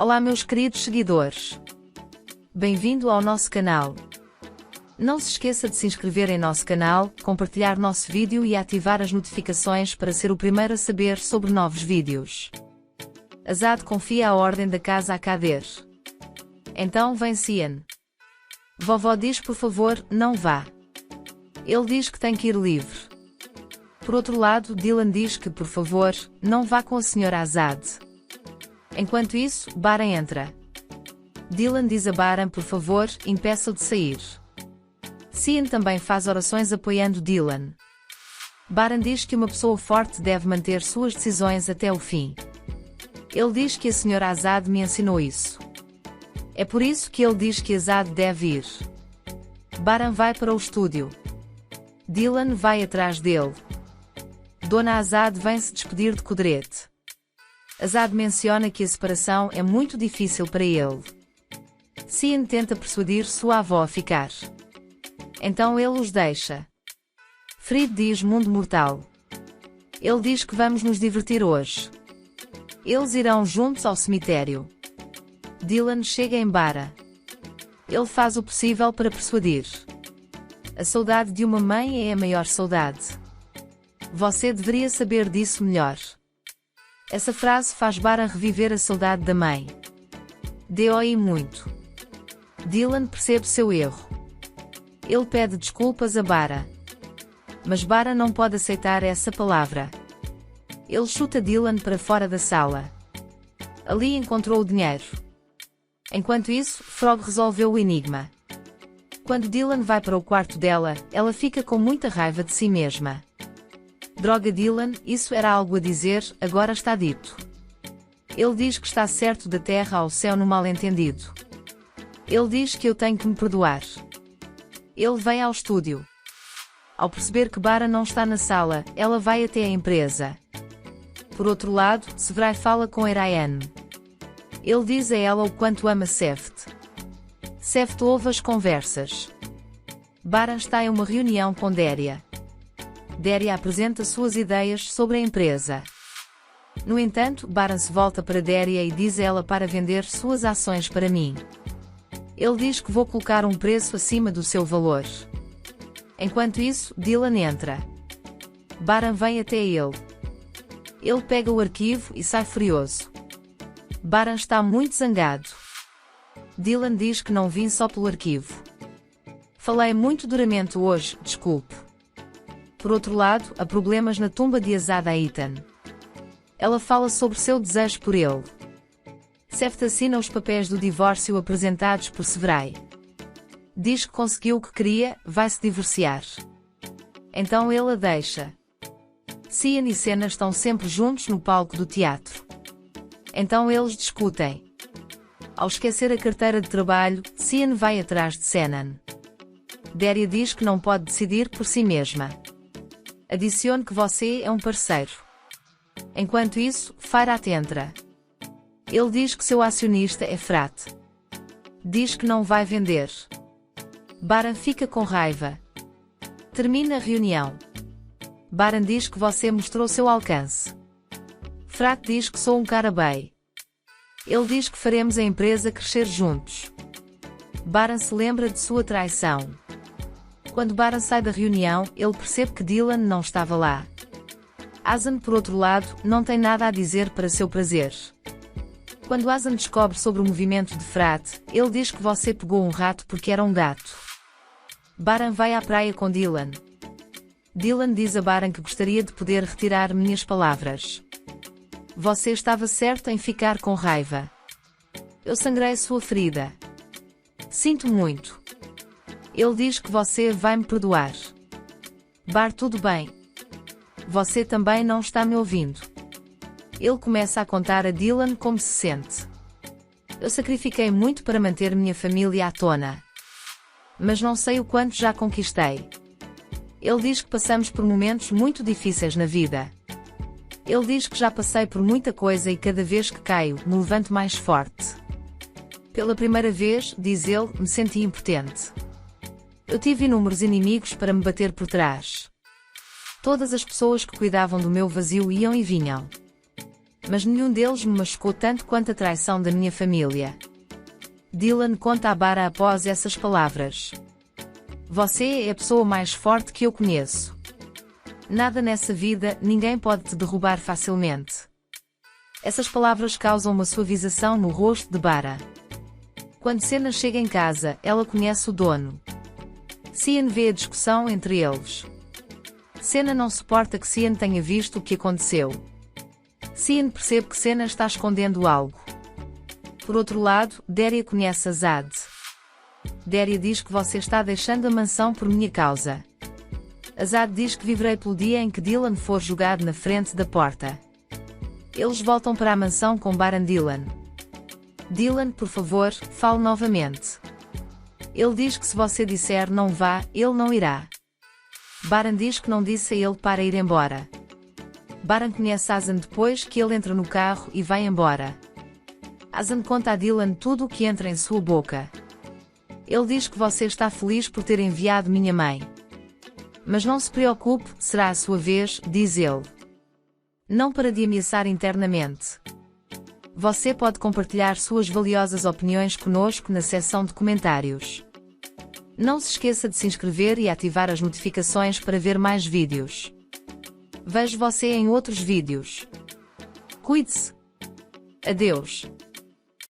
Olá meus queridos seguidores. Bem-vindo ao nosso canal. Não se esqueça de se inscrever em nosso canal, compartilhar nosso vídeo e ativar as notificações para ser o primeiro a saber sobre novos vídeos. Azad confia a ordem da casa a Kader. Então vem Cian. Vovó diz por favor, não vá. Ele diz que tem que ir livre. Por outro lado, Dylan diz que, por favor, não vá com a senhora Azad. Enquanto isso, Baran entra. Dylan diz a Baran por favor, impeça-o de sair. Cian também faz orações apoiando Dylan. Baran diz que uma pessoa forte deve manter suas decisões até o fim. Ele diz que a senhora Azad me ensinou isso. É por isso que ele diz que Azad deve ir. Baran vai para o estúdio. Dylan vai atrás dele. Dona Azad vem se despedir de Kudret. Azad menciona que a separação é muito difícil para ele. Cian tenta persuadir sua avó a ficar. Então ele os deixa. Fried diz mundo mortal. Ele diz que vamos nos divertir hoje. Eles irão juntos ao cemitério. Dylan chega em Bara. Ele faz o possível para persuadir. A saudade de uma mãe é a maior saudade. Você deveria saber disso melhor. Essa frase faz Bara reviver a saudade da mãe. Dói muito. Dylan percebe seu erro. Ele pede desculpas a Bara. Mas Bara não pode aceitar essa palavra. Ele chuta Dylan para fora da sala. Ali encontrou o dinheiro. Enquanto isso, Frog resolveu o enigma. Quando Dylan vai para o quarto dela, ela fica com muita raiva de si mesma. Droga Dylan, isso era algo a dizer, agora está dito. Ele diz que está certo da terra ao céu no mal-entendido. Ele diz que eu tenho que me perdoar. Ele vem ao estúdio. Ao perceber que Bara não está na sala, ela vai até a empresa. Por outro lado, Severai fala com Erayan. Ele diz a ela o quanto ama Seft. Seft ouve as conversas. Bara está em uma reunião com Deria. Deria apresenta suas ideias sobre a empresa. No entanto, Baran se volta para Deria e diz a ela para vender suas ações para mim. Ele diz que vou colocar um preço acima do seu valor. Enquanto isso, Dylan entra. Baran vem até ele. Ele pega o arquivo e sai furioso. Baran está muito zangado. Dylan diz que não vim só pelo arquivo. Falei muito duramente hoje, desculpe. Por outro lado, há problemas na tumba de Azad Aitan. Ela fala sobre seu desejo por ele. Seft assina os papéis do divórcio apresentados por Severai. Diz que conseguiu o que queria, vai se divorciar. Então ele a deixa. Cian e Senna estão sempre juntos no palco do teatro. Então eles discutem. Ao esquecer a carteira de trabalho, Cian vai atrás de Senna. Deria diz que não pode decidir por si mesma. Adicione que você é um parceiro. Enquanto isso, Fairat entra. Ele diz que seu acionista é Frat. Diz que não vai vender. Baran fica com raiva. Termina a reunião. Baran diz que você mostrou seu alcance. Frat diz que sou um cara bem. Ele diz que faremos a empresa crescer juntos. Baran se lembra de sua traição. Quando Baran sai da reunião, ele percebe que Dylan não estava lá. Azan, por outro lado, não tem nada a dizer para seu prazer. Quando Azan descobre sobre o movimento de Frat, ele diz que você pegou um rato porque era um gato. Baran vai à praia com Dylan. Dylan diz a Baran que gostaria de poder retirar minhas palavras. Você estava certo em ficar com raiva. Eu sangrei sua ferida. Sinto muito. Ele diz que você vai me perdoar. Bar, tudo bem. Você também não está me ouvindo. Ele começa a contar a Dylan como se sente. Eu sacrifiquei muito para manter minha família à tona. Mas não sei o quanto já conquistei. Ele diz que passamos por momentos muito difíceis na vida. Ele diz que já passei por muita coisa e cada vez que caio, me levanto mais forte. Pela primeira vez, diz ele, me senti impotente. Eu tive inúmeros inimigos para me bater por trás. Todas as pessoas que cuidavam do meu vazio iam e vinham. Mas nenhum deles me machucou tanto quanto a traição da minha família. Dylan conta a Bara após essas palavras. Você é a pessoa mais forte que eu conheço. Nada nessa vida, ninguém pode te derrubar facilmente. Essas palavras causam uma suavização no rosto de Bara. Quando Cena chega em casa, ela conhece o dono. Cian vê a discussão entre eles. Cena não suporta que Cian tenha visto o que aconteceu. Cian percebe que Cena está escondendo algo. Por outro lado, Daria conhece Azad. Daria diz que você está deixando a mansão por minha causa. Azad diz que viverei pelo dia em que Dylan for jogado na frente da porta. Eles voltam para a mansão com Baran Dylan. Dylan, por favor, fale novamente. Ele diz que se você disser não vá, ele não irá. Baran diz que não disse a ele para ir embora. Baran conhece Azan depois que ele entra no carro e vai embora. Azan conta a Dylan tudo o que entra em sua boca. Ele diz que você está feliz por ter enviado minha mãe. Mas não se preocupe, será a sua vez, diz ele. Não para de ameaçar internamente. Você pode compartilhar suas valiosas opiniões conosco na seção de comentários. Não se esqueça de se inscrever e ativar as notificações para ver mais vídeos. Vejo você em outros vídeos. Cuide-se. Adeus.